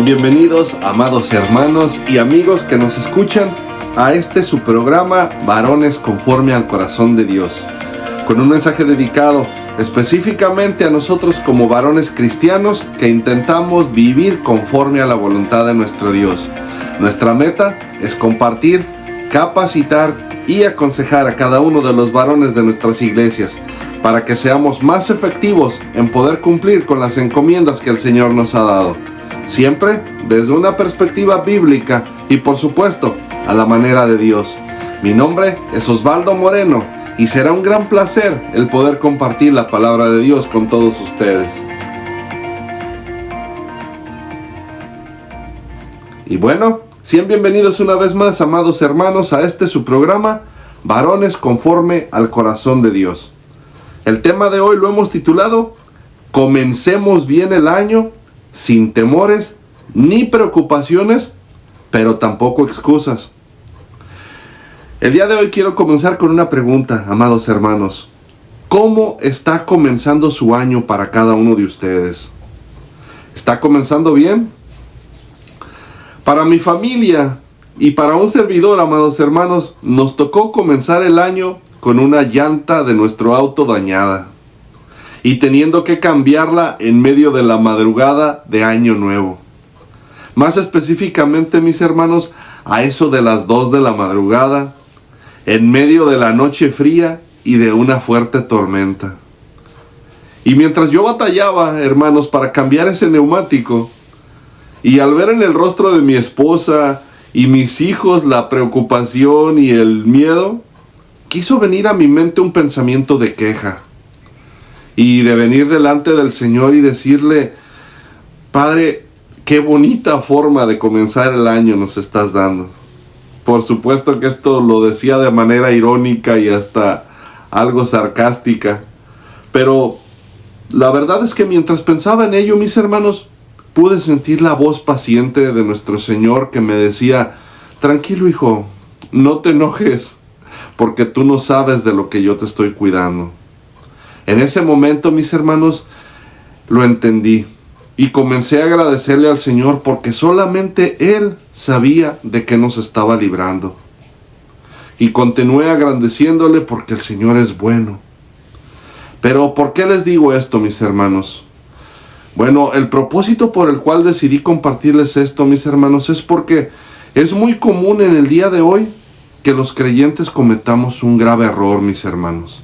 Sean bienvenidos, amados hermanos y amigos que nos escuchan, a su programa Varones conforme al corazón de Dios, con un mensaje dedicado específicamente a nosotros como varones cristianos que intentamos vivir conforme a la voluntad de nuestro Dios. Nuestra meta es compartir, capacitar y aconsejar a cada uno de los varones de nuestras iglesias para que seamos más efectivos en poder cumplir con las encomiendas que el Señor nos ha dado. Siempre desde una perspectiva bíblica y por supuesto a la manera de Dios. Mi nombre es Osvaldo Moreno y será un gran placer el poder compartir la palabra de Dios con todos ustedes. Y bueno, sean bienvenidos una vez más, amados hermanos, a su programa Varones conforme al corazón de Dios. El tema de hoy lo hemos titulado Comencemos bien el año sin temores ni preocupaciones, pero tampoco excusas. El día de hoy quiero comenzar con una pregunta, amados hermanos. ¿Cómo está comenzando su año para cada uno de ustedes? ¿Está comenzando bien? Para mi familia y para un servidor, amados hermanos, nos tocó comenzar el año con una llanta de nuestro auto dañada y teniendo que cambiarla en medio de la madrugada de Año Nuevo. Más específicamente, mis hermanos, a eso de las 2 de la madrugada, en medio de la noche fría y de una fuerte tormenta. Y mientras yo batallaba, hermanos, para cambiar ese neumático, y al ver en el rostro de mi esposa y mis hijos la preocupación y el miedo, quiso venir a mi mente un pensamiento de queja y de venir delante del Señor y decirle: Padre, qué bonita forma de comenzar el año nos estás dando. Por supuesto que esto lo decía de manera irónica y hasta algo sarcástica, pero la verdad es que mientras pensaba en ello, mis hermanos, pude sentir la voz paciente de nuestro Señor que me decía: tranquilo, hijo, no te enojes, porque tú no sabes de lo que yo te estoy cuidando. En ese momento, mis hermanos, lo entendí y comencé a agradecerle al Señor porque solamente Él sabía de qué nos estaba librando. Y continué agradeciéndole porque el Señor es bueno. Pero ¿por qué les digo esto, mis hermanos? Bueno, el propósito por el cual decidí compartirles esto, mis hermanos, es porque es muy común en el día de hoy que los creyentes cometamos un grave error, mis hermanos.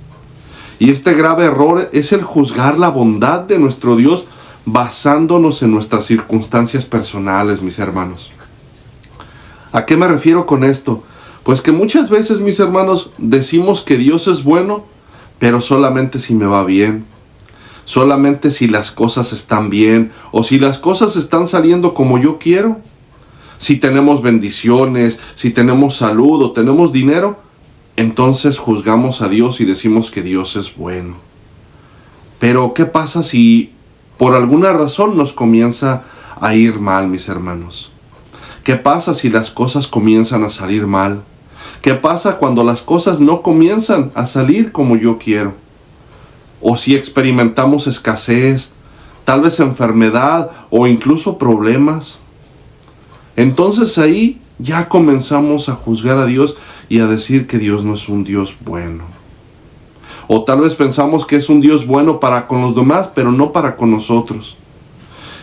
Y este grave error es el juzgar la bondad de nuestro Dios basándonos en nuestras circunstancias personales, mis hermanos. ¿A qué me refiero con esto? Pues que muchas veces, mis hermanos, decimos que Dios es bueno, pero solamente si me va bien. Solamente si las cosas están bien o si las cosas están saliendo como yo quiero. Si tenemos bendiciones, si tenemos salud o tenemos dinero, entonces juzgamos a Dios y decimos que Dios es bueno. Pero ¿qué pasa si por alguna razón nos comienza a ir mal, mis hermanos? ¿Qué pasa si las cosas comienzan a salir mal? ¿Qué pasa cuando las cosas no comienzan a salir como yo quiero? O si experimentamos escasez, tal vez enfermedad o incluso problemas. Entonces ahí ya comenzamos a juzgar a Dios y a decir que Dios no es un Dios bueno. O tal vez pensamos que es un Dios bueno para con los demás, pero no para con nosotros.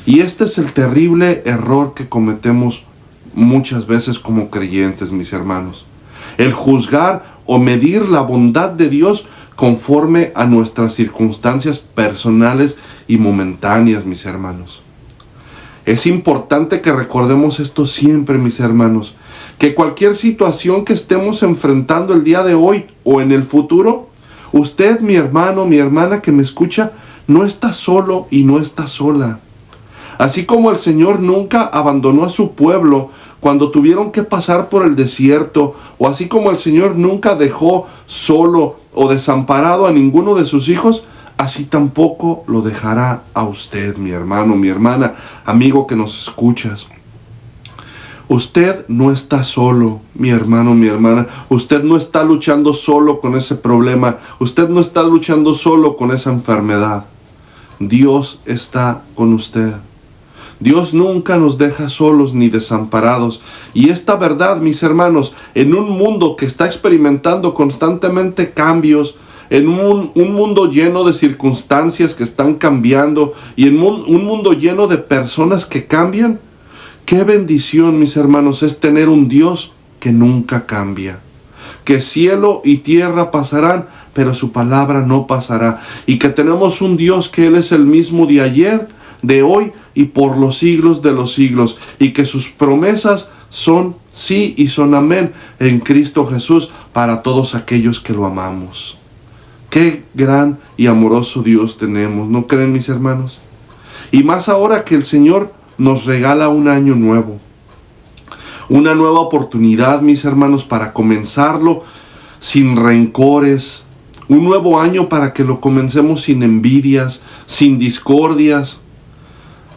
Y este es el terrible error que cometemos muchas veces como creyentes, mis hermanos. El juzgar o medir la bondad de Dios conforme a nuestras circunstancias personales y momentáneas, mis hermanos. Es importante que recordemos esto siempre, mis hermanos, que cualquier situación que estemos enfrentando el día de hoy o en el futuro, usted, mi hermano, mi hermana que me escucha, no está solo y no está sola. Así como el Señor nunca abandonó a su pueblo cuando tuvieron que pasar por el desierto, o así como el Señor nunca dejó solo o desamparado a ninguno de sus hijos, así tampoco lo dejará a usted, mi hermano, mi hermana, amigo que nos escuchas. Usted no está solo, mi hermano, mi hermana. Usted no está luchando solo con ese problema. Usted no está luchando solo con esa enfermedad. Dios está con usted. Dios nunca nos deja solos ni desamparados. Y esta verdad, mis hermanos, en un mundo que está experimentando constantemente cambios, en un mundo lleno de circunstancias que están cambiando y en un mundo lleno de personas que cambian, qué bendición, mis hermanos, es tener un Dios que nunca cambia. Que cielo y tierra pasarán, pero su palabra no pasará. Y que tenemos un Dios que Él es el mismo de ayer, de hoy y por los siglos de los siglos. Y que sus promesas son sí y son amén en Cristo Jesús para todos aquellos que lo amamos. Qué gran y amoroso Dios tenemos, ¿no creen, mis hermanos? Y más ahora que el Señor nos regala un año nuevo. Una nueva oportunidad, mis hermanos, para comenzarlo sin rencores. Un nuevo año para que lo comencemos sin envidias, sin discordias.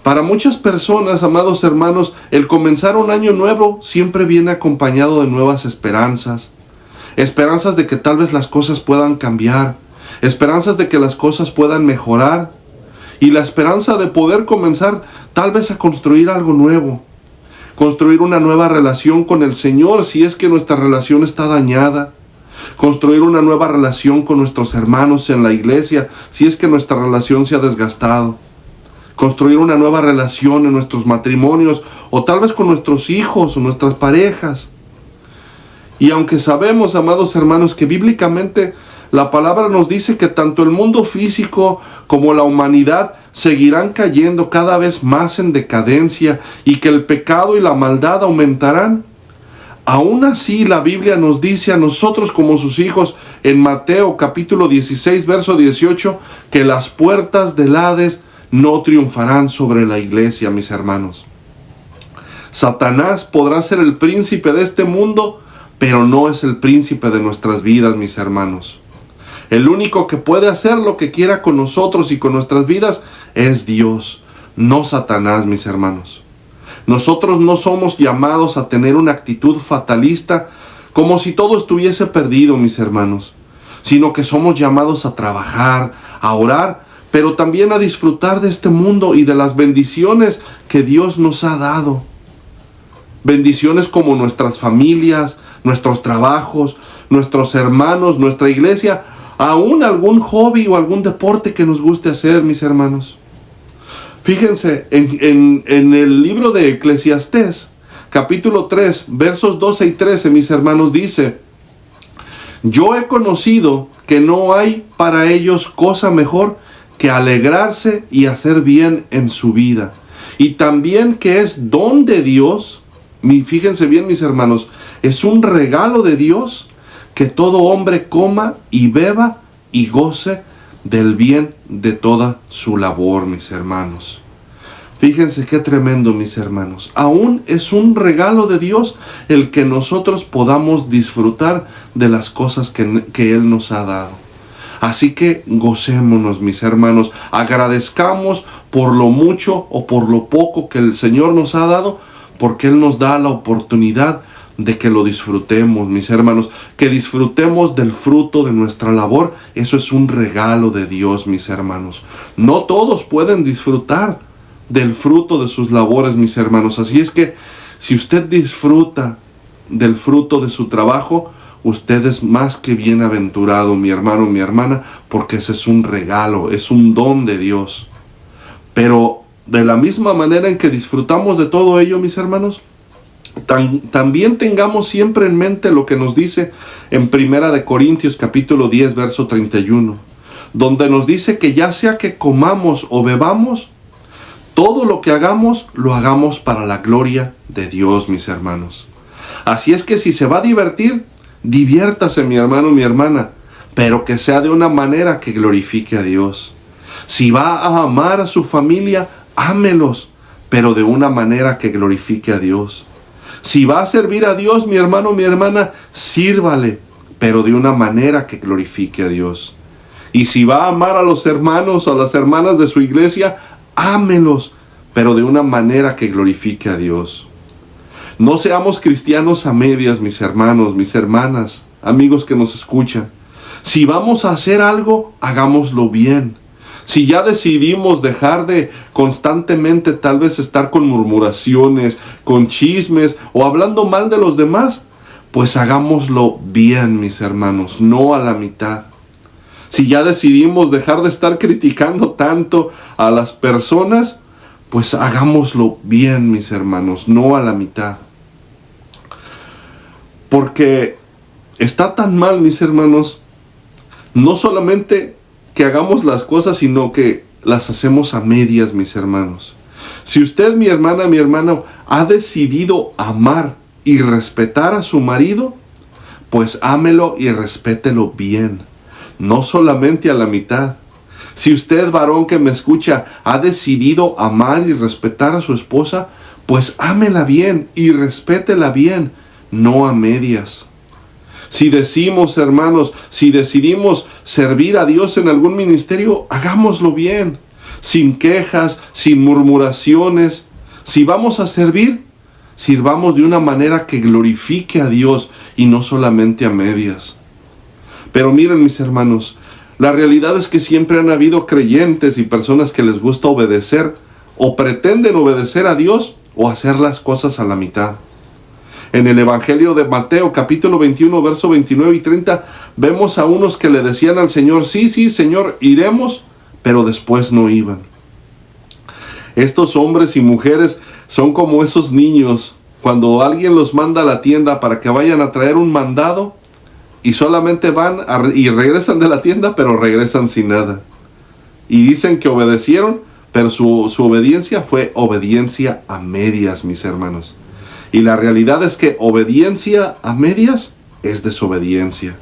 Para muchas personas, amados hermanos, el comenzar un año nuevo siempre viene acompañado de nuevas esperanzas. Esperanzas de que tal vez las cosas puedan cambiar. Esperanzas de que las cosas puedan mejorar. Y la esperanza de poder comenzar tal vez a construir algo nuevo. Construir una nueva relación con el Señor si es que nuestra relación está dañada. Construir una nueva relación con nuestros hermanos en la iglesia si es que nuestra relación se ha desgastado. Construir una nueva relación en nuestros matrimonios o tal vez con nuestros hijos o nuestras parejas. Y aunque sabemos, amados hermanos, que bíblicamente la palabra nos dice que tanto el mundo físico como la humanidad seguirán cayendo cada vez más en decadencia y que el pecado y la maldad aumentarán, aún así la Biblia nos dice a nosotros como sus hijos en Mateo capítulo 16 verso 18 que las puertas del Hades no triunfarán sobre la iglesia, mis hermanos. Satanás podrá ser el príncipe de este mundo, pero no es el príncipe de nuestras vidas, mis hermanos. El único que puede hacer lo que quiera con nosotros y con nuestras vidas es Dios, no Satanás, mis hermanos. Nosotros no somos llamados a tener una actitud fatalista como si todo estuviese perdido, mis hermanos, sino que somos llamados a trabajar, a orar, pero también a disfrutar de este mundo y de las bendiciones que Dios nos ha dado. Bendiciones como nuestras familias, nuestros trabajos, nuestros hermanos, nuestra iglesia, aún algún hobby o algún deporte que nos guste hacer, mis hermanos. Fíjense, en el libro de Eclesiastés, capítulo 3, versos 12 y 13, mis hermanos, dice: yo he conocido que no hay para ellos cosa mejor que alegrarse y hacer bien en su vida. Y también que es don de Dios, fíjense bien, mis hermanos, es un regalo de Dios que todo hombre coma y beba y goce del bien de toda su labor, mis hermanos. Fíjense qué tremendo, mis hermanos. Aún es un regalo de Dios el que nosotros podamos disfrutar de las cosas que Él nos ha dado. Así que gocémonos, mis hermanos. Agradezcamos por lo mucho o por lo poco que el Señor nos ha dado, porque Él nos da la oportunidad de que lo disfrutemos, mis hermanos, que disfrutemos del fruto de nuestra labor. Eso es un regalo de Dios, mis hermanos. No todos pueden disfrutar del fruto de sus labores, mis hermanos. Así es que si usted disfruta del fruto de su trabajo, usted es más que bienaventurado, mi hermano, mi hermana, porque ese es un regalo, es un don de Dios. Pero de la misma manera en que disfrutamos de todo ello, mis hermanos, también tengamos siempre en mente lo que nos dice en 1 Corintios capítulo 10 verso 31, donde nos dice que ya sea que comamos o bebamos, todo lo que hagamos, lo hagamos para la gloria de Dios, mis hermanos. Así es que si se va a divertir, diviértase, mi hermano, mi hermana, pero que sea de una manera que glorifique a Dios. Si va a amar a su familia, ámelos, pero de una manera que glorifique a Dios. Si va a servir a Dios, mi hermano, mi hermana, sírvale, pero de una manera que glorifique a Dios. Y si va a amar a los hermanos o a las hermanas de su iglesia, ámelos, pero de una manera que glorifique a Dios. No seamos cristianos a medias, mis hermanos, mis hermanas, amigos que nos escuchan. Si vamos a hacer algo, hagámoslo bien. Si ya decidimos dejar de constantemente tal vez estar con murmuraciones, con chismes o hablando mal de los demás, pues hagámoslo bien, mis hermanos, no a la mitad. Si ya decidimos dejar de estar criticando tanto a las personas, pues hagámoslo bien, mis hermanos, no a la mitad. Porque está tan mal, mis hermanos, no solamente que hagamos las cosas, sino que las hacemos a medias, mis hermanos. Si usted, mi hermana, mi hermano, ha decidido amar y respetar a su marido, pues ámelo y respételo bien, no solamente a la mitad. Si usted, varón que me escucha, ha decidido amar y respetar a su esposa, pues ámela bien y respétela bien, no a medias. Si decimos, hermanos, si decidimos servir a Dios en algún ministerio, hagámoslo bien, sin quejas, sin murmuraciones. Si vamos a servir, sirvamos de una manera que glorifique a Dios y no solamente a medias. Pero miren, mis hermanos, la realidad es que siempre han habido creyentes y personas que les gusta obedecer o pretenden obedecer a Dios o hacer las cosas a la mitad. En el Evangelio de Mateo, capítulo 21, verso 29 y 30, vemos a unos que le decían al Señor, sí, Señor, iremos, pero después no iban. Estos hombres y mujeres son como esos niños, cuando alguien los manda a la tienda para que vayan a traer un mandado, y solamente van y regresan de la tienda, pero regresan sin nada. Y dicen que obedecieron, pero su obediencia fue obediencia a medias, mis hermanos. Y la realidad es que obediencia a medias es desobediencia.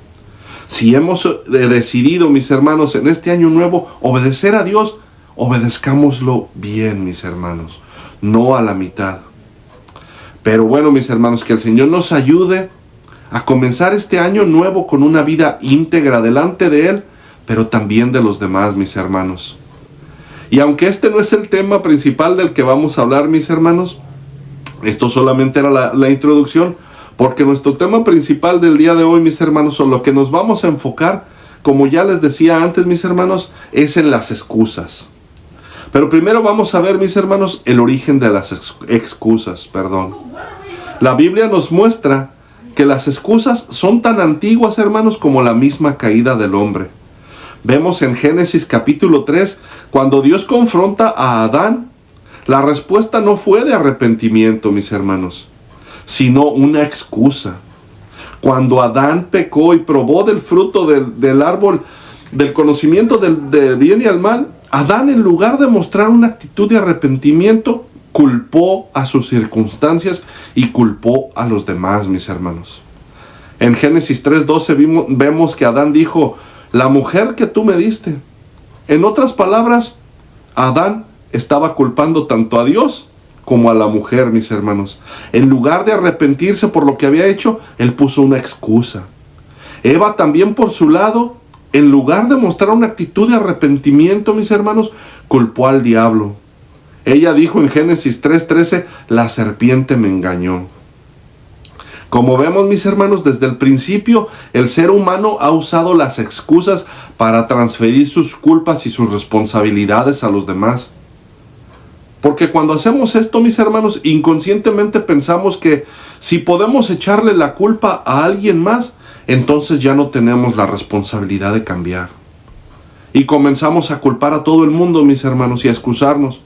Si hemos decidido, mis hermanos, en este año nuevo, obedecer a Dios, obedezcámoslo bien, mis hermanos, no a la mitad. Pero bueno, mis hermanos, que el Señor nos ayude a comenzar este año nuevo con una vida íntegra delante de Él, pero también de los demás, mis hermanos. Y aunque este no es el tema principal del que vamos a hablar, mis hermanos, esto solamente era la introducción, porque nuestro tema principal del día de hoy, mis hermanos, o lo que nos vamos a enfocar, como ya les decía antes, mis hermanos, es en las excusas. Pero primero vamos a ver, mis hermanos, el origen de las excusas. La Biblia nos muestra que las excusas son tan antiguas, hermanos, como la misma caída del hombre. Vemos en Génesis capítulo 3, cuando Dios confronta a Adán, la respuesta no fue de arrepentimiento, mis hermanos, sino una excusa. Cuando Adán pecó y probó del fruto del árbol del conocimiento del bien y el mal, Adán, en lugar de mostrar una actitud de arrepentimiento, culpó a sus circunstancias y culpó a los demás, mis hermanos. En Génesis 3:12 vemos que Adán dijo, la mujer que tú me diste. En otras palabras, Adán estaba culpando tanto a Dios como a la mujer, mis hermanos. En lugar de arrepentirse por lo que había hecho, él puso una excusa. Eva también, por su lado, en lugar de mostrar una actitud de arrepentimiento, mis hermanos, culpó al diablo. Ella dijo en Génesis 3:13, la serpiente me engañó. Como vemos, mis hermanos, desde el principio, el ser humano ha usado las excusas para transferir sus culpas y sus responsabilidades a los demás. Porque cuando hacemos esto, mis hermanos, inconscientemente pensamos que si podemos echarle la culpa a alguien más, entonces ya no tenemos la responsabilidad de cambiar. Y comenzamos a culpar a todo el mundo, mis hermanos, y a excusarnos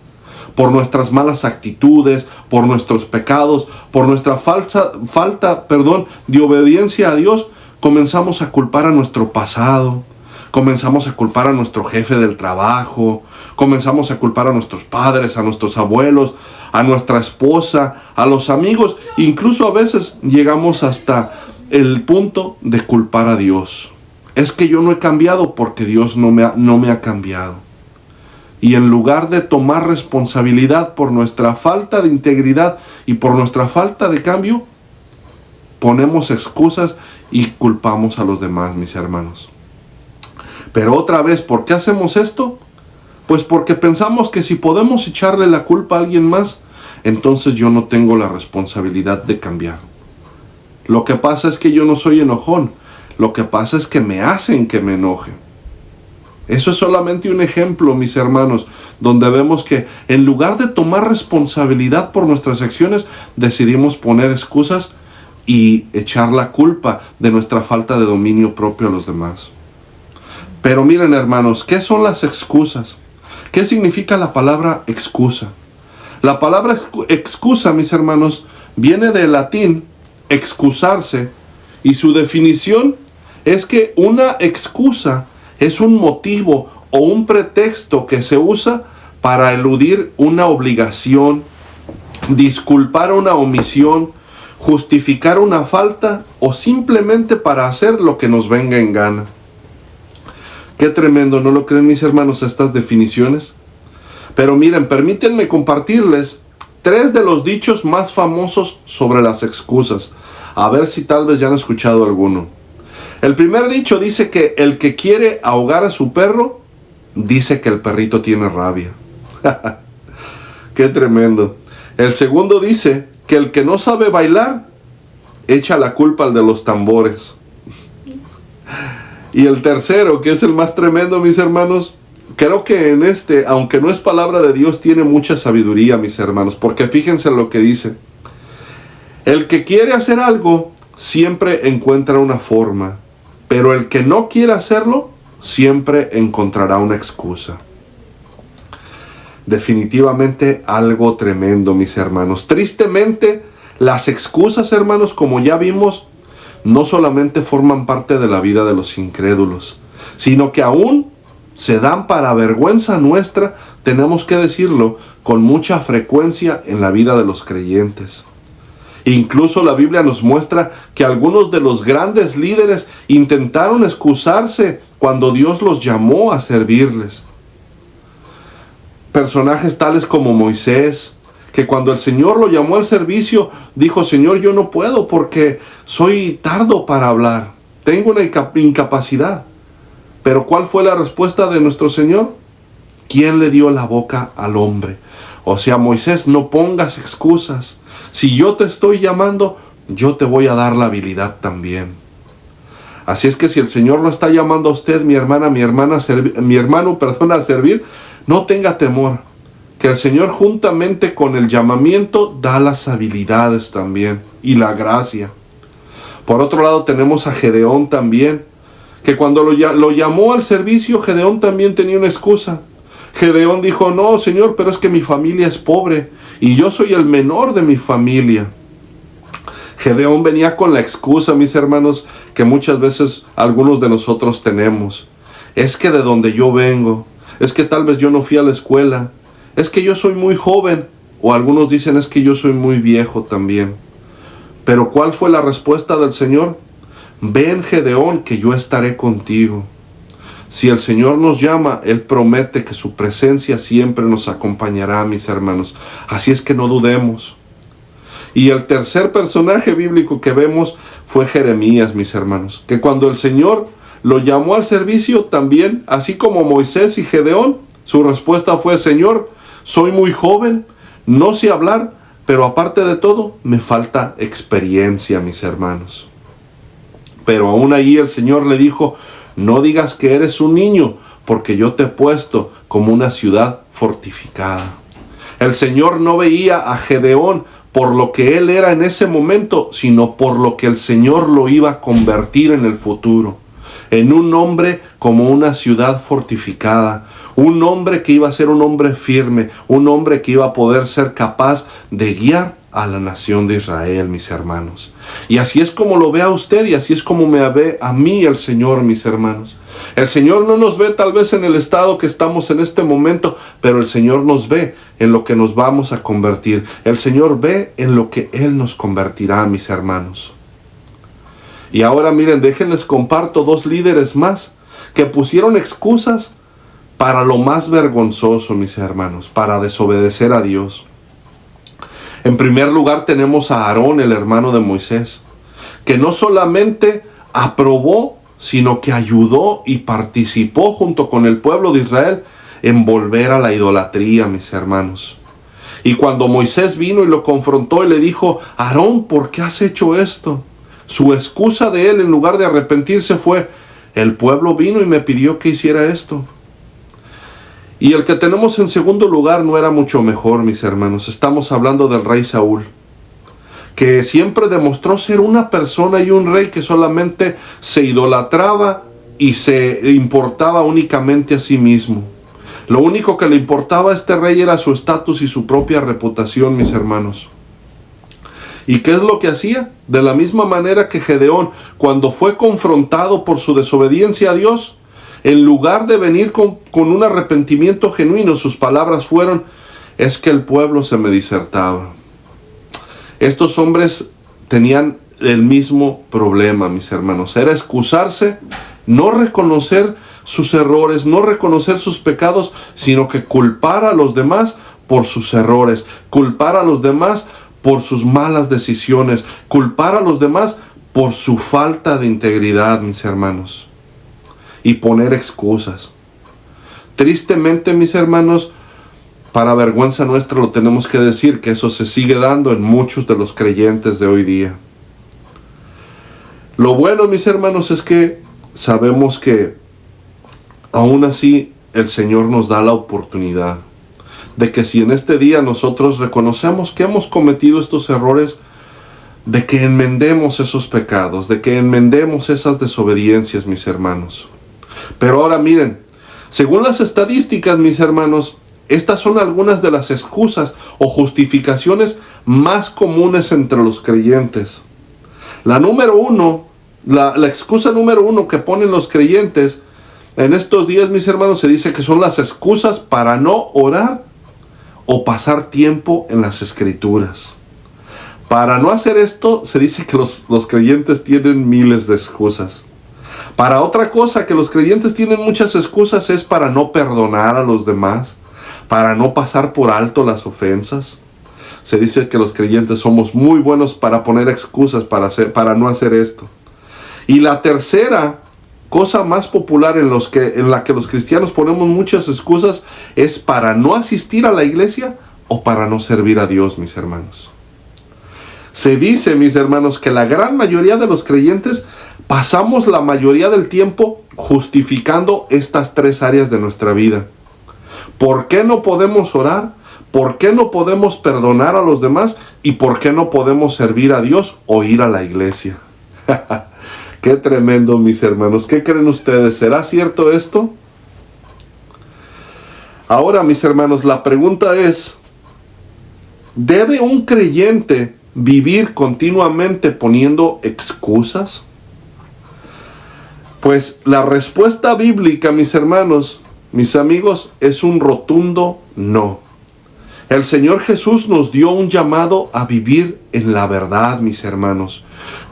por nuestras malas actitudes, por nuestros pecados, por nuestra falta de obediencia a Dios. Comenzamos a culpar a nuestro pasado, comenzamos a culpar a nuestro jefe del trabajo, comenzamos a culpar a nuestros padres, a nuestros abuelos, a nuestra esposa, a los amigos. Incluso a veces llegamos hasta el punto de culpar a Dios. Es que yo no he cambiado porque Dios no me ha cambiado. Y en lugar de tomar responsabilidad por nuestra falta de integridad y por nuestra falta de cambio, ponemos excusas y culpamos a los demás, mis hermanos. Pero otra vez, ¿por qué hacemos esto? Pues porque pensamos que si podemos echarle la culpa a alguien más, entonces yo no tengo la responsabilidad de cambiar. Lo que pasa es que yo no soy enojón. Lo que pasa es que me hacen que me enoje. Eso es solamente un ejemplo, mis hermanos, donde vemos que en lugar de tomar responsabilidad por nuestras acciones, decidimos poner excusas y echar la culpa de nuestra falta de dominio propio a los demás. Pero miren, hermanos, ¿qué son las excusas? ¿Qué significa la palabra excusa? La palabra excusa, mis hermanos, viene del latín excusarse, y su definición es que una excusa es un motivo o un pretexto que se usa para eludir una obligación, disculpar una omisión, justificar una falta o simplemente para hacer lo que nos venga en gana. Qué tremendo, ¿no lo creen, mis hermanos, estas definiciones? Pero miren, permítanme compartirles 3 de los dichos más famosos sobre las excusas. A ver si tal vez ya han escuchado alguno. El primer dicho dice que el que quiere ahogar a su perro, dice que el perrito tiene rabia. Qué tremendo. El segundo dice que el que no sabe bailar, echa la culpa al de los tambores. Y el tercero, que es el más tremendo, mis hermanos, creo que en este, aunque no es palabra de Dios, tiene mucha sabiduría, mis hermanos, porque fíjense lo que dice. El que quiere hacer algo, siempre encuentra una forma, pero el que no quiere hacerlo, siempre encontrará una excusa. Definitivamente algo tremendo, mis hermanos. Tristemente, las excusas, hermanos, como ya vimos, no solamente forman parte de la vida de los incrédulos, sino que aún se dan para vergüenza nuestra, tenemos que decirlo, con mucha frecuencia en la vida de los creyentes. Incluso la Biblia nos muestra que algunos de los grandes líderes intentaron excusarse cuando Dios los llamó a servirles. Personajes tales como Moisés, que cuando el Señor lo llamó al servicio, dijo: Señor, yo no puedo porque soy tardo para hablar, tengo una incapacidad. Pero ¿cuál fue la respuesta de nuestro Señor? ¿Quién le dio la boca al hombre? O sea, Moisés, no pongas excusas. Si yo te estoy llamando, yo te voy a dar la habilidad también. Así es que si el Señor lo está llamando a usted, mi hermano, a servir, no tenga temor. Que el Señor, juntamente con el llamamiento, da las habilidades también y la gracia. Por otro lado, tenemos a Gedeón también, que cuando lo llamó al servicio, Gedeón también tenía una excusa. Gedeón dijo: no, Señor, pero es que mi familia es pobre y yo soy el menor de mi familia. Gedeón venía con la excusa, mis hermanos, que muchas veces algunos de nosotros tenemos. Es que de donde yo vengo, es que tal vez yo no fui a la escuela, es que yo soy muy joven, o algunos dicen es que yo soy muy viejo también. Pero ¿cuál fue la respuesta del Señor? Ven, Gedeón, que yo estaré contigo. Si el Señor nos llama, Él promete que su presencia siempre nos acompañará, mis hermanos. Así es que no dudemos. Y el tercer personaje bíblico que vemos fue Jeremías, mis hermanos, que cuando el Señor lo llamó al servicio también, así como Moisés y Gedeón, su respuesta fue: Señor, soy muy joven, no sé hablar, pero aparte de todo, me falta experiencia, mis hermanos. Pero aún ahí el Señor le dijo: no digas que eres un niño, porque yo te he puesto como una ciudad fortificada. El Señor no veía a Gedeón por lo que él era en ese momento, sino por lo que el Señor lo iba a convertir en el futuro. En un hombre como una ciudad fortificada, un hombre que iba a ser un hombre firme, un hombre que iba a poder ser capaz de guiar a la nación de Israel, mis hermanos. Y así es como lo ve a usted y así es como me ve a mí el Señor, mis hermanos. El Señor no nos ve tal vez en el estado que estamos en este momento, pero el Señor nos ve en lo que nos vamos a convertir. El Señor ve en lo que Él nos convertirá, mis hermanos. Y ahora miren, déjenles comparto 2 líderes más que pusieron excusas para lo más vergonzoso, mis hermanos, para desobedecer a Dios. En primer lugar tenemos a Aarón, el hermano de Moisés, que no solamente aprobó, sino que ayudó y participó junto con el pueblo de Israel en volver a la idolatría, mis hermanos. Y cuando Moisés vino y lo confrontó y le dijo: Aarón, ¿por qué has hecho esto? Su excusa de él, en lugar de arrepentirse, fue: el pueblo vino y me pidió que hiciera esto. Y el que tenemos en segundo lugar no era mucho mejor, mis hermanos. Estamos hablando del rey Saúl, que siempre demostró ser una persona y un rey que solamente se idolatraba y se importaba únicamente a sí mismo. Lo único que le importaba a este rey era su estatus y su propia reputación, mis hermanos. ¿Y qué es lo que hacía? De la misma manera que Gedeón, cuando fue confrontado por su desobediencia a Dios, en lugar de venir con un arrepentimiento genuino, sus palabras fueron: es que el pueblo se me disertaba. Estos hombres tenían el mismo problema, mis hermanos. Era excusarse, no reconocer sus errores, no reconocer sus pecados, sino que culpar a los demás por sus errores, culpar a los demás por sus malas decisiones, culpar a los demás por su falta de integridad, mis hermanos, y poner excusas. Tristemente, mis hermanos, para vergüenza nuestra lo tenemos que decir, que eso se sigue dando en muchos de los creyentes de hoy día. Lo bueno, mis hermanos, es que sabemos que aún así el Señor nos da la oportunidad de que si en este día nosotros reconocemos que hemos cometido estos errores, de que enmendemos esos pecados, de que enmendemos esas desobediencias, mis hermanos. Pero ahora miren, según las estadísticas, mis hermanos, estas son algunas de las excusas o justificaciones más comunes entre los creyentes. La excusa número uno que ponen los creyentes en estos días, mis hermanos, se dice que son las excusas para no orar o pasar tiempo en las escrituras. Para no hacer esto, se dice que los creyentes tienen miles de excusas. Para otra cosa que los creyentes tienen muchas excusas es para no perdonar a los demás, para no pasar por alto las ofensas. Se dice que los creyentes somos muy buenos para poner excusas para no hacer esto. Y la tercera cosa más popular en la que los cristianos ponemos muchas excusas es para no asistir a la iglesia o para no servir a Dios, mis hermanos. Se dice, mis hermanos, que la gran mayoría de los creyentes pasamos la mayoría del tiempo justificando estas tres áreas de nuestra vida. ¿Por qué no podemos orar? ¿Por qué no podemos perdonar a los demás? ¿Y por qué no podemos servir a Dios o ir a la iglesia? Qué tremendo, mis hermanos. ¿Qué creen ustedes? ¿Será cierto esto? Ahora, mis hermanos, la pregunta es: ¿debe un creyente vivir continuamente poniendo excusas? Pues la respuesta bíblica, mis hermanos, mis amigos, es un rotundo no. El Señor Jesús nos dio un llamado a vivir en la verdad, mis hermanos.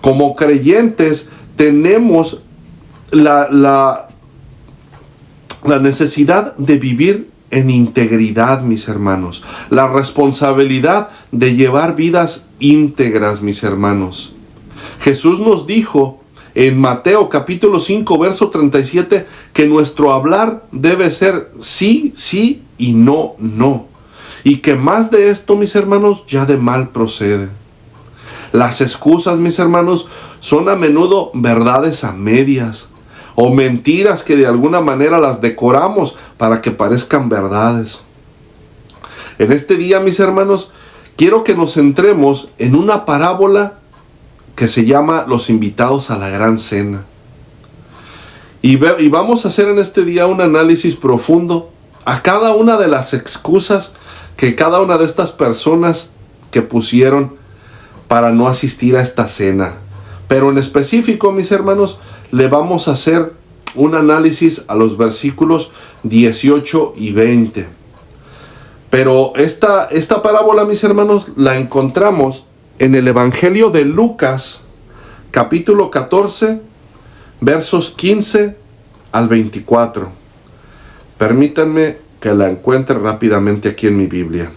Como creyentes tenemos la necesidad de vivir en integridad, mis hermanos. La responsabilidad de llevar vidas íntegras, mis hermanos. Jesús nos dijo en Mateo capítulo 5, verso 37, que nuestro hablar debe ser sí, sí y no, no. Y que más de esto, mis hermanos, ya de mal procede. Las excusas, mis hermanos, son a menudo verdades a medias o mentiras que de alguna manera las decoramos para que parezcan verdades. En este día, mis hermanos, quiero que nos centremos en una parábola que se llama Los invitados a la gran cena. Y vamos a hacer en este día un análisis profundo a cada una de las excusas que cada una de estas personas que pusieron para no asistir a esta cena. Pero en específico, mis hermanos, le vamos a hacer un análisis a los versículos 18 y 20. Pero esta parábola, mis hermanos, la encontramos en el Evangelio de Lucas, capítulo 14, versos 15 al 24. Permítanme que la encuentre rápidamente aquí en mi Biblia.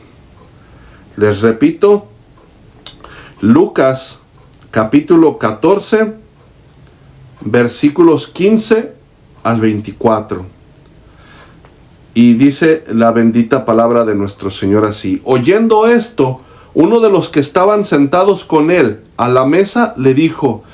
Les repito, Lucas capítulo 14, versículos 15 al 24. Y dice la bendita palabra de nuestro Señor así: oyendo esto, uno de los que estaban sentados con él a la mesa le dijo: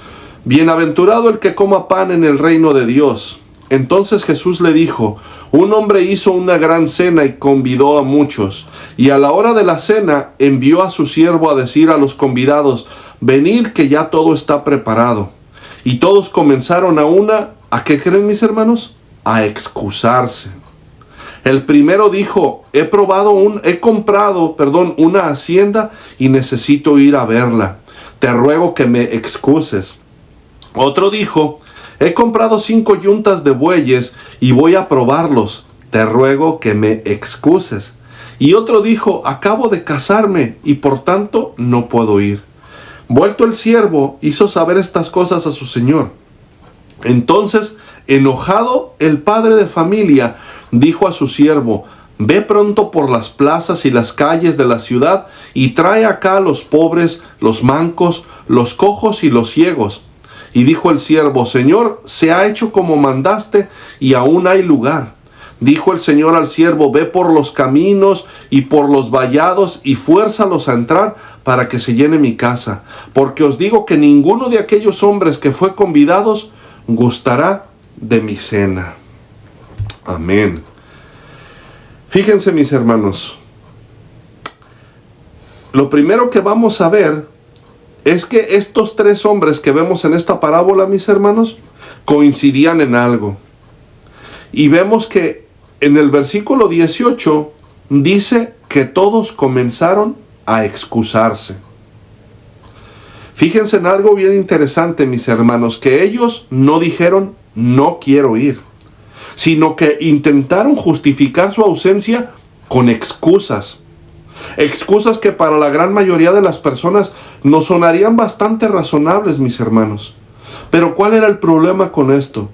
bienaventurado el que coma pan en el reino de Dios. Entonces Jesús le dijo: un hombre hizo una gran cena y convidó a muchos. Y a la hora de la cena envió a su siervo a decir a los convidados: venid, que ya todo está preparado. Y todos comenzaron ¿a qué creen, mis hermanos? A excusarse. El primero dijo: he comprado una hacienda y necesito ir a verla. Te ruego que me excuses. Otro dijo: he comprado 5 yuntas de bueyes y voy a probarlos. Te ruego que me excuses. Y otro dijo: acabo de casarme y por tanto no puedo ir. Vuelto el siervo, hizo saber estas cosas a su señor. Entonces, enojado, el padre de familia dijo a su siervo: ve pronto por las plazas y las calles de la ciudad y trae acá a los pobres, los mancos, los cojos y los ciegos. Y dijo el siervo: Señor, se ha hecho como mandaste y aún hay lugar. Dijo el Señor al siervo: ve por los caminos y por los vallados y fuérzalos a entrar para que se llene mi casa. Porque os digo que ninguno de aquellos hombres que fue convidados gustará de mi cena. Amén. Fíjense, mis hermanos, lo primero que vamos a ver es que estos 3 hombres que vemos en esta parábola, mis hermanos, coincidían en algo. Y vemos que en el versículo 18 dice que todos comenzaron a excusarse. Fíjense en algo bien interesante, mis hermanos, que ellos no dijeron no quiero ir, sino que intentaron justificar su ausencia con excusas. Excusas que para la gran mayoría de las personas nos sonarían bastante razonables, mis hermanos. Pero ¿cuál era el problema con esto?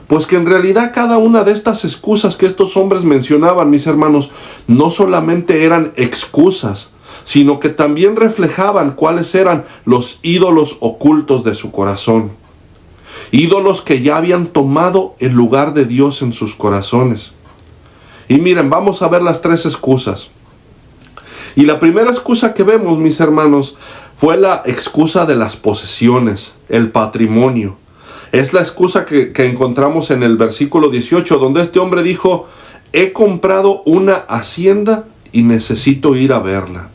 Pues que en realidad cada una de estas excusas que estos hombres mencionaban, mis hermanos, no solamente eran excusas, sino que también reflejaban cuáles eran los ídolos ocultos de su corazón. Ídolos que ya habían tomado el lugar de Dios en sus corazones. Y miren, vamos a ver las 3 excusas. Y la primera excusa que vemos, mis hermanos, fue la excusa de las posesiones, el patrimonio. Es la excusa que encontramos en el versículo 18, donde este hombre dijo: he comprado una hacienda y necesito ir a verla.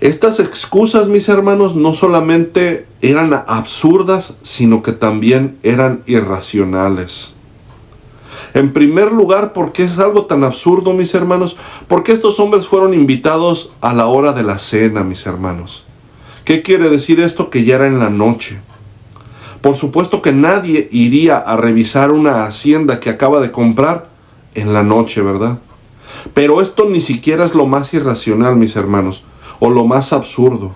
Estas excusas, mis hermanos, no solamente eran absurdas, sino que también eran irracionales. En primer lugar, ¿por qué es algo tan absurdo, mis hermanos? Porque estos hombres fueron invitados a la hora de la cena, mis hermanos. ¿Qué quiere decir esto? Que ya era en la noche. Por supuesto que nadie iría a revisar una hacienda que acaba de comprar en la noche, ¿verdad? Pero esto ni siquiera es lo más irracional, mis hermanos, o lo más absurdo.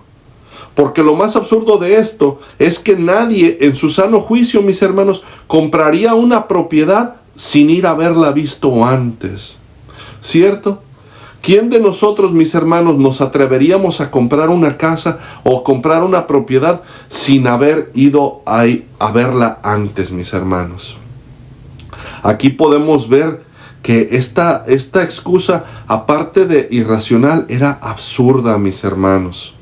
Porque lo más absurdo de esto es que nadie en su sano juicio, mis hermanos, compraría una propiedad sin ir a haberla visto antes. ¿Cierto? ¿Quién de nosotros, mis hermanos, nos atreveríamos a comprar una casa o comprar una propiedad sin haber ido a verla antes, mis hermanos? Aquí podemos ver que esta excusa, aparte de irracional, era absurda, mis hermanos.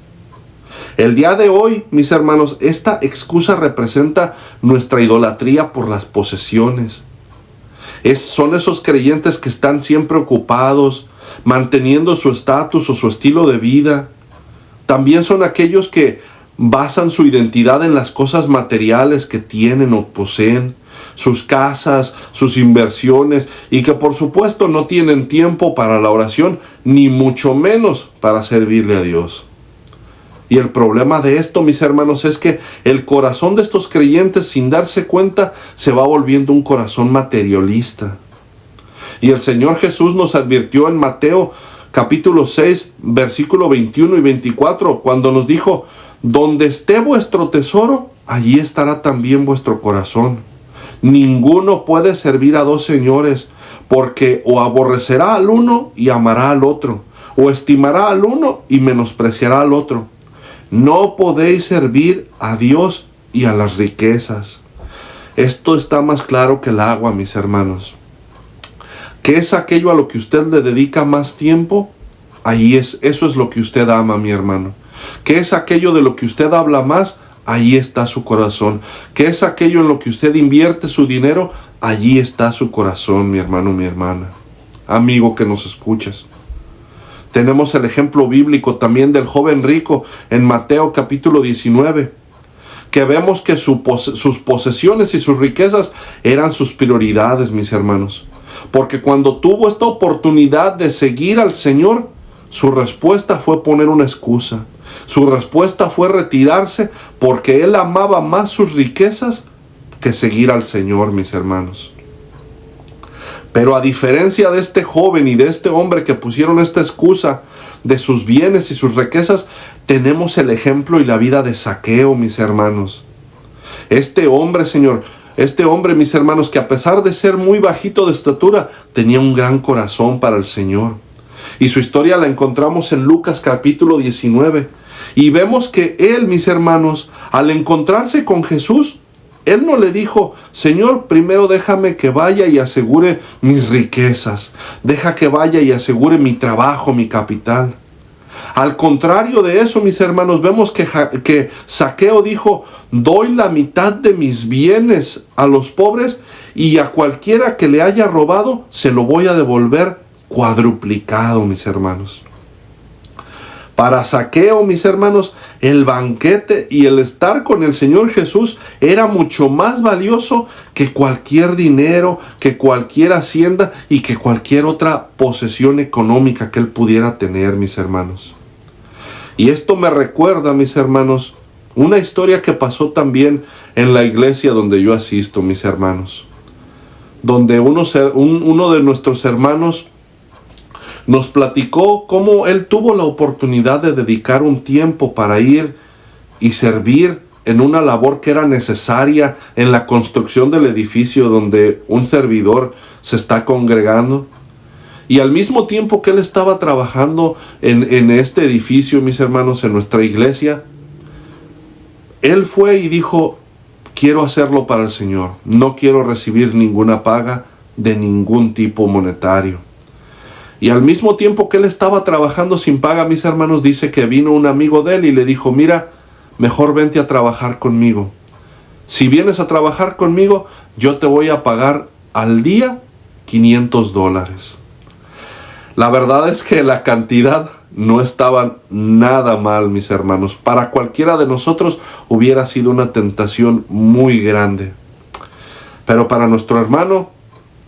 El día de hoy, mis hermanos, esta excusa representa nuestra idolatría por las posesiones. Son esos creyentes que están siempre ocupados, manteniendo su estatus o su estilo de vida. También son aquellos que basan su identidad en las cosas materiales que tienen o poseen, sus casas, sus inversiones, y que por supuesto no tienen tiempo para la oración, ni mucho menos para servirle a Dios. Y el problema de esto, mis hermanos, es que el corazón de estos creyentes, sin darse cuenta, se va volviendo un corazón materialista. Y el Señor Jesús nos advirtió en Mateo capítulo 6, versículo 21 y 24, cuando nos dijo: donde esté vuestro tesoro, allí estará también vuestro corazón. Ninguno puede servir a 2 señores, porque o aborrecerá al uno y amará al otro, o estimará al uno y menospreciará al otro. No podéis servir a Dios y a las riquezas. Esto está más claro que el agua, mis hermanos. ¿Qué es aquello a lo que usted le dedica más tiempo? Eso es lo que usted ama, mi hermano. ¿Qué es aquello de lo que usted habla más? Ahí está su corazón. ¿Qué es aquello en lo que usted invierte su dinero? Allí está su corazón, mi hermano, mi hermana. Amigo que nos escuchas. Tenemos el ejemplo bíblico también del joven rico en Mateo capítulo 19. Que vemos que sus posesiones y sus riquezas eran sus prioridades, mis hermanos. Porque cuando tuvo esta oportunidad de seguir al Señor, su respuesta fue poner una excusa. Su respuesta fue retirarse porque él amaba más sus riquezas que seguir al Señor, mis hermanos. Pero a diferencia de este joven y de este hombre que pusieron esta excusa de sus bienes y sus riquezas, tenemos el ejemplo y la vida de Zaqueo, mis hermanos. Este hombre, mis hermanos, que a pesar de ser muy bajito de estatura, tenía un gran corazón para el Señor. Y su historia la encontramos en Lucas capítulo 19. Y vemos que él, mis hermanos, al encontrarse con Jesús, él no le dijo: Señor, primero déjame que vaya y asegure mis riquezas. Deja que vaya y asegure mi trabajo, mi capital. Al contrario de eso, mis hermanos, vemos que Zaqueo dijo: doy la mitad de mis bienes a los pobres y a cualquiera que le haya robado se lo voy a devolver cuadruplicado, mis hermanos. Para Zaqueo, mis hermanos, el banquete y el estar con el Señor Jesús era mucho más valioso que cualquier dinero, que cualquier hacienda y que cualquier otra posesión económica que él pudiera tener, mis hermanos. Y esto me recuerda, mis hermanos, una historia que pasó también en la iglesia donde yo asisto, mis hermanos. Donde uno de nuestros hermanos nos platicó cómo él tuvo la oportunidad de dedicar un tiempo para ir y servir en una labor que era necesaria en la construcción del edificio donde un servidor se está congregando. Y al mismo tiempo que él estaba trabajando en este edificio, mis hermanos, en nuestra iglesia, él fue y dijo: quiero hacerlo para el Señor. No quiero recibir ninguna paga de ningún tipo monetario. Y al mismo tiempo que él estaba trabajando sin paga, mis hermanos, dice que vino un amigo de él y le dijo: mira, mejor vente a trabajar conmigo. Si vienes a trabajar conmigo, yo te voy a pagar al día $500. La verdad es que la cantidad no estaba nada mal, mis hermanos. Para cualquiera de nosotros hubiera sido una tentación muy grande. Pero para nuestro hermano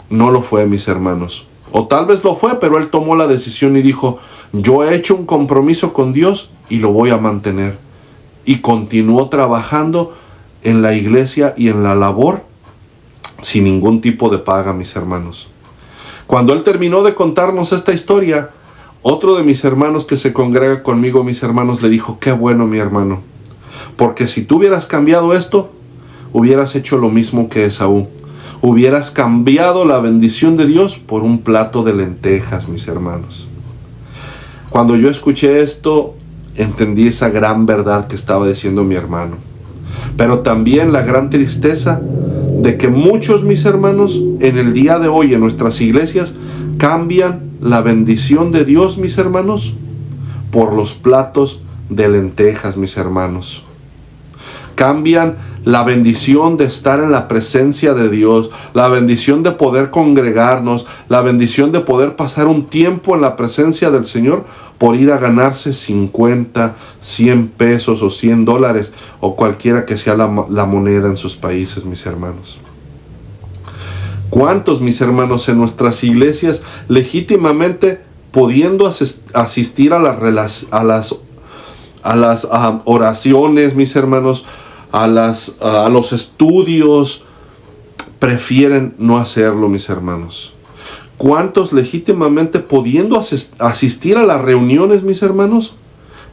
no lo fue, mis hermanos. O tal vez lo fue, pero él tomó la decisión y dijo: yo he hecho un compromiso con Dios y lo voy a mantener. Y continuó trabajando en la iglesia y en la labor sin ningún tipo de paga, mis hermanos. Cuando él terminó de contarnos esta historia, otro de mis hermanos que se congrega conmigo, mis hermanos, le dijo: qué bueno, mi hermano, porque si tú hubieras cambiado esto, hubieras hecho lo mismo que Esaú. Hubieras cambiado la bendición de Dios por un plato de lentejas, mis hermanos. Cuando yo escuché esto, entendí esa gran verdad que estaba diciendo mi hermano. Pero también la gran tristeza de que muchos, mis hermanos, en el día de hoy en nuestras iglesias cambian la bendición de Dios, mis hermanos, por los platos de lentejas, mis hermanos. Cambian la bendición de estar en la presencia de Dios, la bendición de poder congregarnos, la bendición de poder pasar un tiempo en la presencia del Señor por ir a ganarse 50, 100 pesos o $100 o cualquiera que sea la moneda en sus países, mis hermanos. ¿Cuántos, mis hermanos, en nuestras iglesias legítimamente pudiendo asistir a las oraciones, mis hermanos, a los estudios, prefieren no hacerlo, mis hermanos? ¿Cuántos legítimamente pudiendo asistir a las reuniones, mis hermanos,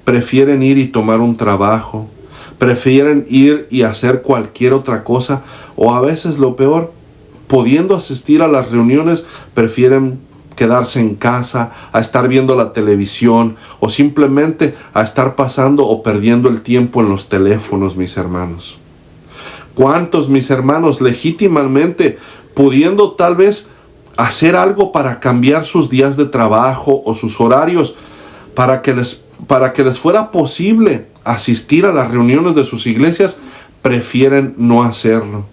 prefieren ir y tomar un trabajo, prefieren ir y hacer cualquier otra cosa, o a veces lo peor, pudiendo asistir a las reuniones, prefieren quedarse en casa, a estar viendo la televisión o simplemente a estar pasando o perdiendo el tiempo en los teléfonos, mis hermanos? ¿Cuántos, mis hermanos, legítimamente pudiendo tal vez hacer algo para cambiar sus días de trabajo o sus horarios para que les para que les fuera posible asistir a las reuniones de sus iglesias, prefieren no hacerlo.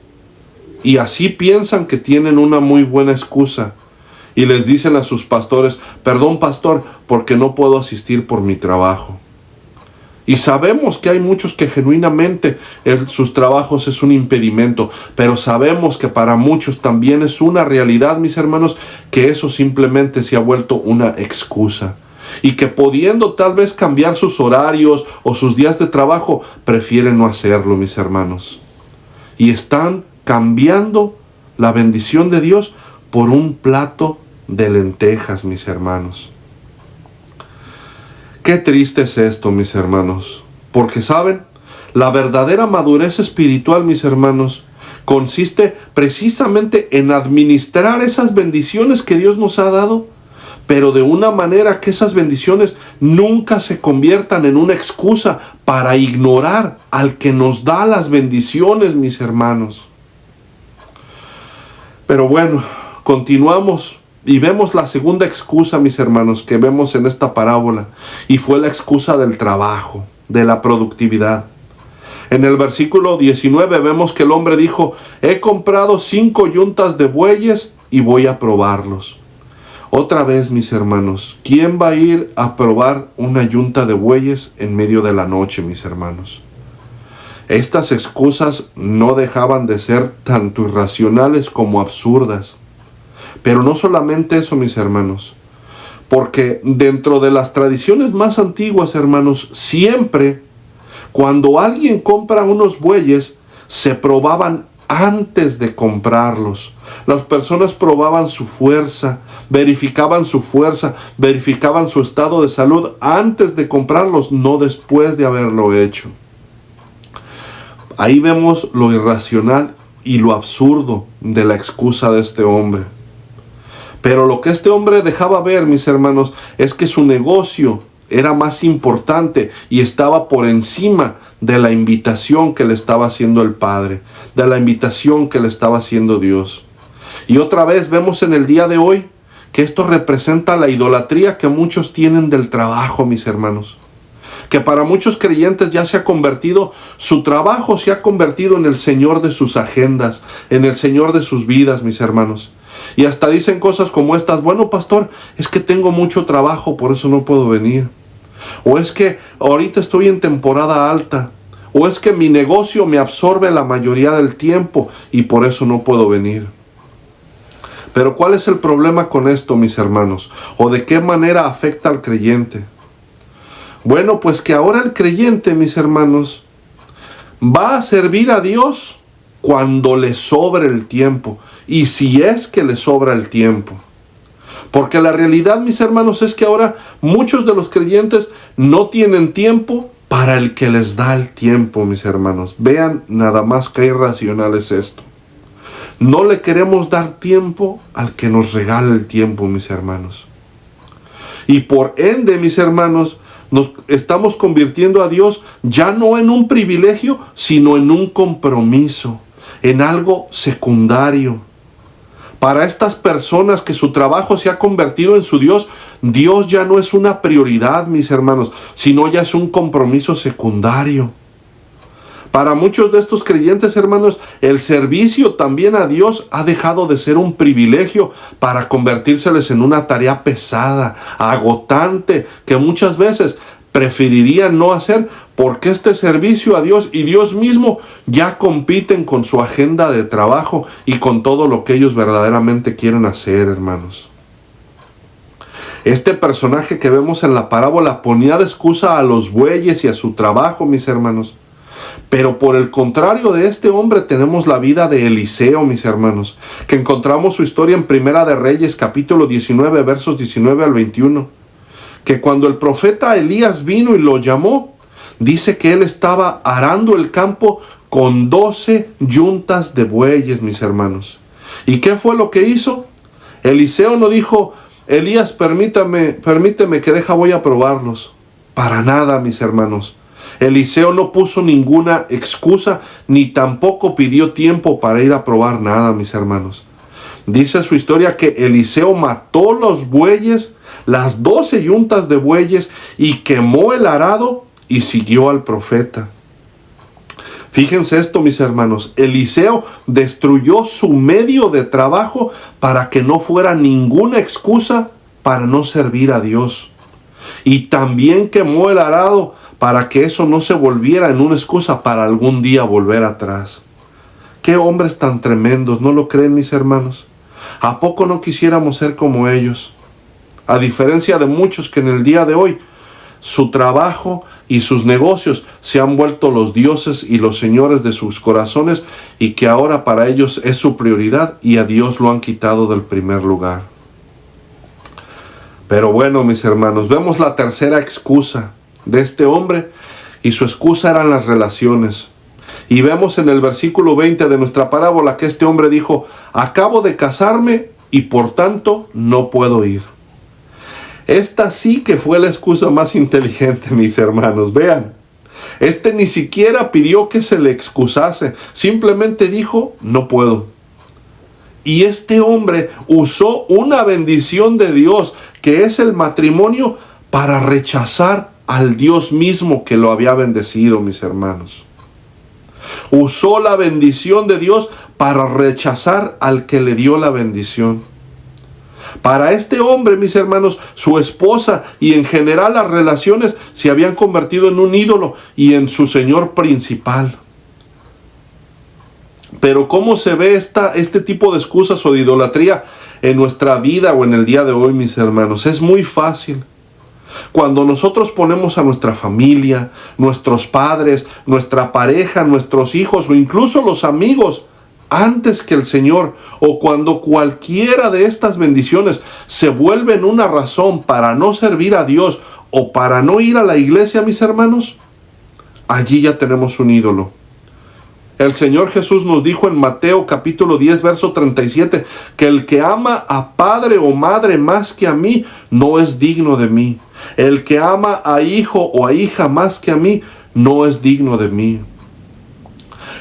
Y así piensan que tienen una muy buena excusa. Y les dicen a sus pastores: perdón, pastor, porque no puedo asistir por mi trabajo. Y sabemos que hay muchos que genuinamente sus trabajos es un impedimento, pero sabemos que para muchos también es una realidad, mis hermanos, que eso simplemente se ha vuelto una excusa. Y que pudiendo tal vez cambiar sus horarios o sus días de trabajo, prefieren no hacerlo, mis hermanos. Y están cambiando la bendición de Dios por un plato de lentejas, mis hermanos. Qué triste es esto, mis hermanos, porque saben, la verdadera madurez espiritual, mis hermanos, consiste precisamente en administrar esas bendiciones que Dios nos ha dado, pero de una manera que esas bendiciones nunca se conviertan en una excusa para ignorar al que nos da las bendiciones, mis hermanos. Pero bueno, continuamos. Y vemos la segunda excusa, mis hermanos, que vemos en esta parábola. Y fue la excusa del trabajo, de la productividad. En el versículo 19 vemos que el hombre dijo: he comprado 5 yuntas de bueyes y voy a probarlos. Otra vez, mis hermanos, ¿quién va a ir a probar una yunta de bueyes en medio de la noche, mis hermanos? Estas excusas no dejaban de ser tanto irracionales como absurdas. Pero no solamente eso, mis hermanos, porque dentro de las tradiciones más antiguas, hermanos, siempre cuando alguien compra unos bueyes, se probaban antes de comprarlos. Las personas probaban su fuerza, verificaban su estado de salud antes de comprarlos, no después de haberlo hecho. Ahí vemos lo irracional y lo absurdo de la excusa de este hombre. Pero lo que este hombre dejaba ver, mis hermanos, es que su negocio era más importante y estaba por encima de la invitación que le estaba haciendo el Padre, de la invitación que le estaba haciendo Dios. Y otra vez vemos en el día de hoy que esto representa la idolatría que muchos tienen del trabajo, mis hermanos. Que para muchos creyentes ya se ha convertido, su trabajo se ha convertido en el Señor de sus agendas, en el Señor de sus vidas, mis hermanos. Y hasta dicen cosas como estas: bueno, pastor, es que tengo mucho trabajo, por eso no puedo venir. O es que ahorita estoy en temporada alta. O es que mi negocio me absorbe la mayoría del tiempo y por eso no puedo venir. Pero ¿cuál es el problema con esto, mis hermanos? ¿O de qué manera afecta al creyente? Bueno, pues que ahora el creyente, mis hermanos, va a servir a Dios cuando le sobre el tiempo. Y si es que le sobra el tiempo. Porque la realidad, mis hermanos, es que ahora muchos de los creyentes no tienen tiempo para el que les da el tiempo, mis hermanos. Vean nada más qué irracional es esto. No le queremos dar tiempo al que nos regala el tiempo, mis hermanos. Y por ende, mis hermanos, nos estamos convirtiendo a Dios ya no en un privilegio, sino en un compromiso, en algo secundario. Para estas personas que su trabajo se ha convertido en su Dios, Dios ya no es una prioridad, mis hermanos, sino ya es un compromiso secundario. Para muchos de estos creyentes, hermanos, el servicio también a Dios ha dejado de ser un privilegio para convertírseles en una tarea pesada, agotante, que muchas veces preferirían no hacer porque este servicio a Dios y Dios mismo ya compiten con su agenda de trabajo y con todo lo que ellos verdaderamente quieren hacer, hermanos. Este personaje que vemos en la parábola ponía de excusa a los bueyes y a su trabajo, mis hermanos. Pero por el contrario de este hombre tenemos la vida de Eliseo, mis hermanos, que encontramos su historia en Primera de Reyes, capítulo 19, versos 19 al 21. Que cuando el profeta Elías vino y lo llamó, dice que él estaba arando el campo con 12 yuntas de bueyes, mis hermanos. ¿Y qué fue lo que hizo? Eliseo no dijo: Elías, permíteme que voy a probarlos. Para nada, mis hermanos. Eliseo no puso ninguna excusa, ni tampoco pidió tiempo para ir a probar nada, mis hermanos. Dice su historia que Eliseo mató los bueyes, las 12 yuntas de bueyes y quemó el arado y siguió al profeta. Fíjense esto, mis hermanos, Eliseo destruyó su medio de trabajo para que no fuera ninguna excusa para no servir a Dios. Y también quemó el arado para que eso no se volviera en una excusa para algún día volver atrás. ¡Qué hombres tan tremendos! ¿No lo creen, mis hermanos? ¿A poco no quisiéramos ser como ellos? A diferencia de muchos que en el día de hoy su trabajo y sus negocios se han vuelto los dioses y los señores de sus corazones, y que ahora para ellos es su prioridad y a Dios lo han quitado del primer lugar. Pero bueno, mis hermanos, vemos la tercera excusa de este hombre, y su excusa eran las relaciones. Y vemos en el versículo 20 de nuestra parábola que este hombre dijo: acabo de casarme y por tanto no puedo ir. Esta sí que fue la excusa más inteligente, mis hermanos. Vean, este ni siquiera pidió que se le excusase, simplemente dijo: no puedo. Y este hombre usó una bendición de Dios, que es el matrimonio, para rechazar al Dios mismo que lo había bendecido, mis hermanos. Usó la bendición de Dios para rechazar al que le dio la bendición. Para este hombre, mis hermanos, su esposa y en general las relaciones se habían convertido en un ídolo y en su señor principal. Pero ¿cómo se ve este tipo de excusas o de idolatría en nuestra vida o en el día de hoy, mis hermanos? Es muy fácil. Cuando nosotros ponemos a nuestra familia, nuestros padres, nuestra pareja, nuestros hijos o incluso los amigos antes que el Señor, o cuando cualquiera de estas bendiciones se vuelven una razón para no servir a Dios o para no ir a la iglesia, mis hermanos, allí ya tenemos un ídolo. El Señor Jesús nos dijo en Mateo capítulo 10, verso 37, que el que ama a padre o madre más que a mí, no es digno de mí. El que ama a hijo o a hija más que a mí, no es digno de mí.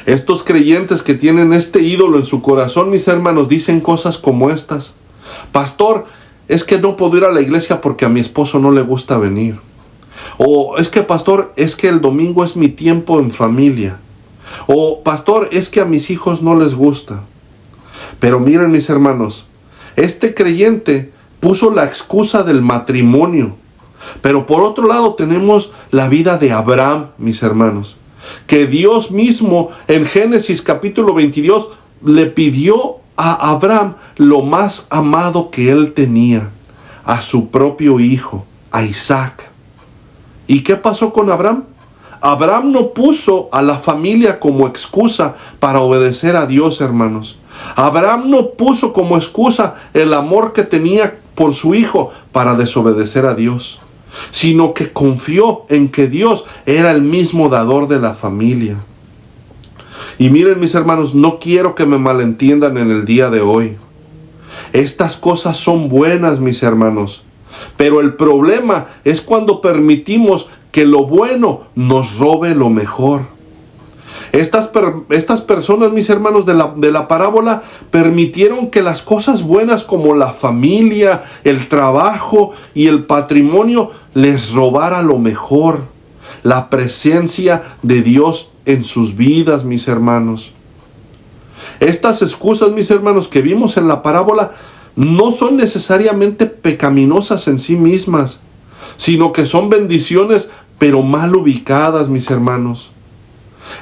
Estos creyentes que tienen este ídolo en su corazón, mis hermanos, dicen cosas como estas: pastor, es que no puedo ir a la iglesia porque a mi esposo no le gusta venir. O es que, pastor, es que el domingo es mi tiempo en familia. O pastor, es que a mis hijos no les gusta. Pero miren, mis hermanos, este creyente puso la excusa del matrimonio. Pero por otro lado tenemos la vida de Abraham, mis hermanos, que Dios mismo en Génesis capítulo 22 le pidió a Abraham lo más amado que él tenía, a su propio hijo, a Isaac. ¿Y qué pasó con Abraham? Abraham no puso a la familia como excusa para obedecer a Dios, hermanos. Abraham no puso como excusa el amor que tenía por su hijo para desobedecer a Dios, sino que confió en que Dios era el mismo dador de la familia. Y miren, mis hermanos, no quiero que me malentiendan en el día de hoy. Estas cosas son buenas, mis hermanos, pero el problema es cuando permitimos que lo bueno nos robe lo mejor. Estas personas, mis hermanos, de la parábola, permitieron que las cosas buenas como la familia, el trabajo y el patrimonio les robara lo mejor, la presencia de Dios en sus vidas, mis hermanos. Estas excusas, mis hermanos, que vimos en la parábola, no son necesariamente pecaminosas en sí mismas, sino que son bendiciones, pero mal ubicadas, mis hermanos.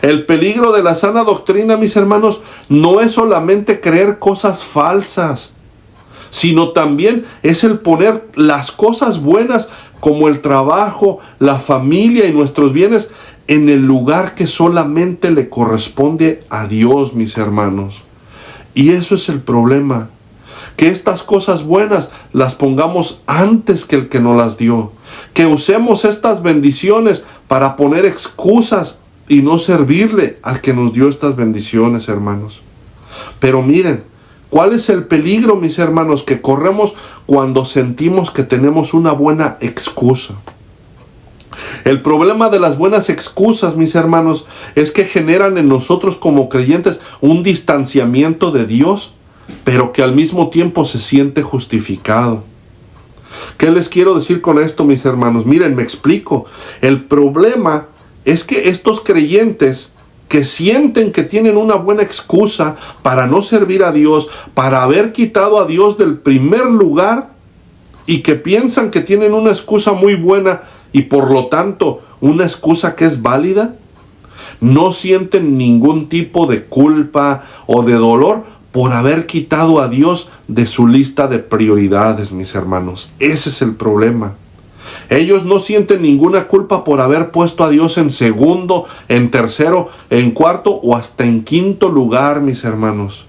El peligro de la sana doctrina, mis hermanos, no es solamente creer cosas falsas, sino también es el poner las cosas buenas como el trabajo, la familia y nuestros bienes en el lugar que solamente le corresponde a Dios, mis hermanos. Y eso es el problema, que estas cosas buenas las pongamos antes que el que nos las dio, que usemos estas bendiciones para poner excusas y no servirle al que nos dio estas bendiciones, hermanos. Pero miren, ¿cuál es el peligro, mis hermanos, que corremos cuando sentimos que tenemos una buena excusa? El problema de las buenas excusas, mis hermanos, es que generan en nosotros como creyentes un distanciamiento de Dios, pero que al mismo tiempo se siente justificado. ¿Qué les quiero decir con esto, mis hermanos? Miren, me explico. El problema es que estos creyentes que sienten que tienen una buena excusa para no servir a Dios, para haber quitado a Dios del primer lugar, y que piensan que tienen una excusa muy buena y por lo tanto una excusa que es válida, no sienten ningún tipo de culpa o de dolor por haber quitado a Dios de su lista de prioridades, mis hermanos. Ese es el problema. Ellos no sienten ninguna culpa por haber puesto a Dios en segundo, en tercero, en cuarto o hasta en quinto lugar, mis hermanos.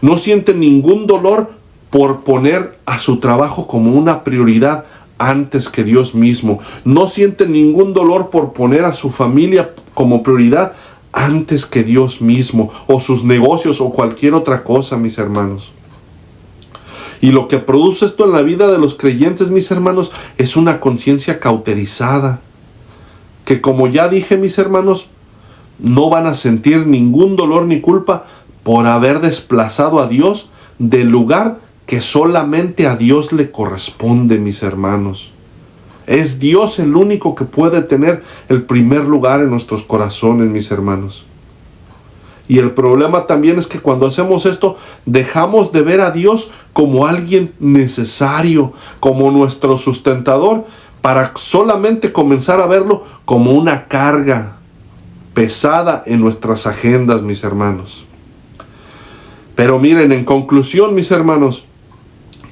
No sienten ningún dolor por poner a su trabajo como una prioridad antes que Dios mismo. No sienten ningún dolor por poner a su familia como prioridad antes que Dios mismo, o sus negocios o cualquier otra cosa, mis hermanos. Y lo que produce esto en la vida de los creyentes, mis hermanos, es una conciencia cauterizada, que, como ya dije, mis hermanos, no van a sentir ningún dolor ni culpa por haber desplazado a Dios del lugar que solamente a Dios le corresponde, mis hermanos. Es Dios el único que puede tener el primer lugar en nuestros corazones, mis hermanos. Y el problema también es que cuando hacemos esto, dejamos de ver a Dios como alguien necesario, como nuestro sustentador, para solamente comenzar a verlo como una carga pesada en nuestras agendas, mis hermanos. Pero miren, en conclusión, mis hermanos,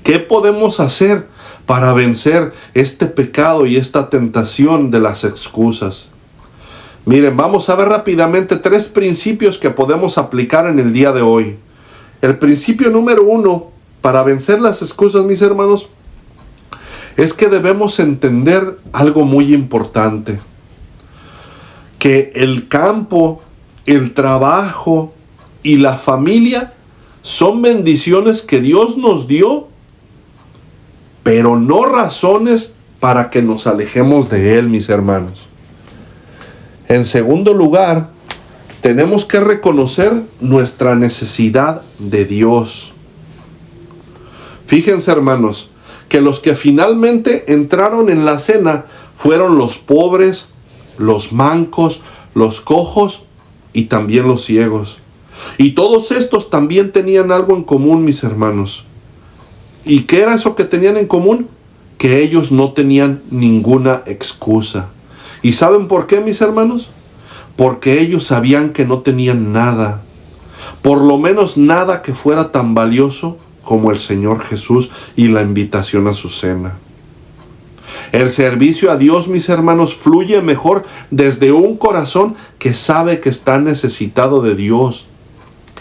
¿qué podemos hacer para vencer este pecado y esta tentación de las excusas? Miren, vamos a ver rápidamente 3 principios que podemos aplicar en el día de hoy. El principio número 1 para vencer las excusas, mis hermanos, es que debemos entender algo muy importante. Que el campo, el trabajo y la familia son bendiciones que Dios nos dio, pero no razones para que nos alejemos de Él, mis hermanos. En segundo lugar, tenemos que reconocer nuestra necesidad de Dios. Fíjense, hermanos, que los que finalmente entraron en la cena fueron los pobres, los mancos, los cojos y también los ciegos. Y todos estos también tenían algo en común, mis hermanos. ¿Y qué era eso que tenían en común? Que ellos no tenían ninguna excusa. ¿Y saben por qué, mis hermanos? Porque ellos sabían que no tenían nada. Por lo menos nada que fuera tan valioso como el Señor Jesús y la invitación a su cena. El servicio a Dios, mis hermanos, fluye mejor desde un corazón que sabe que está necesitado de Dios.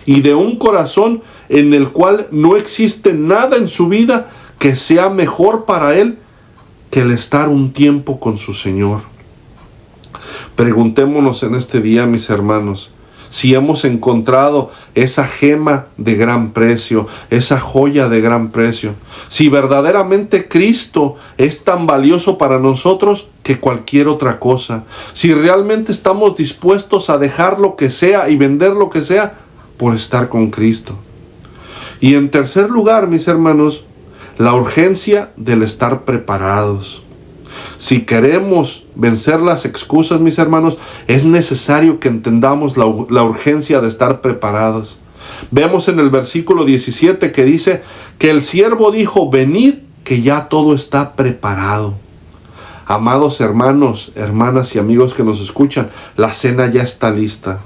Y de un corazón en el cual no existe nada en su vida que sea mejor para él que el estar un tiempo con su Señor. Preguntémonos en este día, mis hermanos, si hemos encontrado esa gema de gran precio, esa joya de gran precio. Si verdaderamente Cristo es tan valioso para nosotros que cualquier otra cosa. Si realmente estamos dispuestos a dejar lo que sea y vender lo que sea por estar con Cristo. Y en tercer lugar, mis hermanos, la urgencia del estar preparados. Si queremos vencer las excusas, mis hermanos, es necesario que entendamos la urgencia de estar preparados. Vemos en el versículo 17 que dice que el siervo dijo: venid, que ya todo está preparado. Amados hermanos, hermanas y amigos que nos escuchan, la cena ya está lista.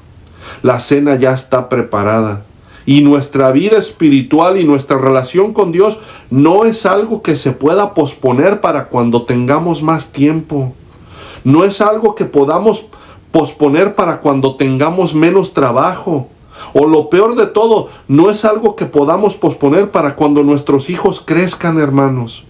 La cena ya está preparada. Y nuestra vida espiritual y nuestra relación con Dios no es algo que se pueda posponer para cuando tengamos más tiempo. No es algo que podamos posponer para cuando tengamos menos trabajo. O lo peor de todo, no es algo que podamos posponer para cuando nuestros hijos crezcan, hermanos.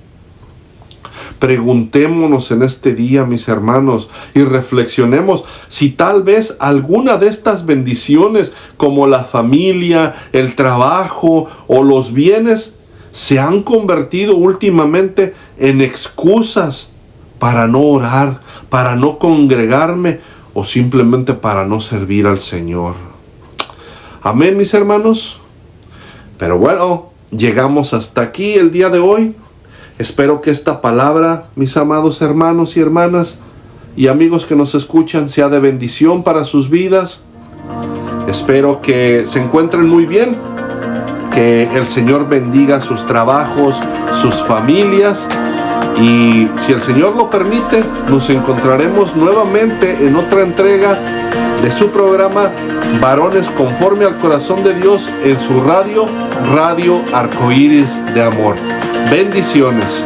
Preguntémonos en este día, mis hermanos, y reflexionemos si tal vez alguna de estas bendiciones, como la familia, el trabajo o los bienes, se han convertido últimamente en excusas para no orar, para no congregarme o simplemente para no servir al Señor. Amén, mis hermanos. Pero bueno, llegamos hasta aquí el día de hoy. Espero que esta palabra, mis amados hermanos y hermanas y amigos que nos escuchan, sea de bendición para sus vidas. Espero que se encuentren muy bien, que el Señor bendiga sus trabajos, sus familias, y si el Señor lo permite, nos encontraremos nuevamente en otra entrega de su programa Varones conforme al corazón de Dios, en su Radio Arcoíris de Amor. Bendiciones.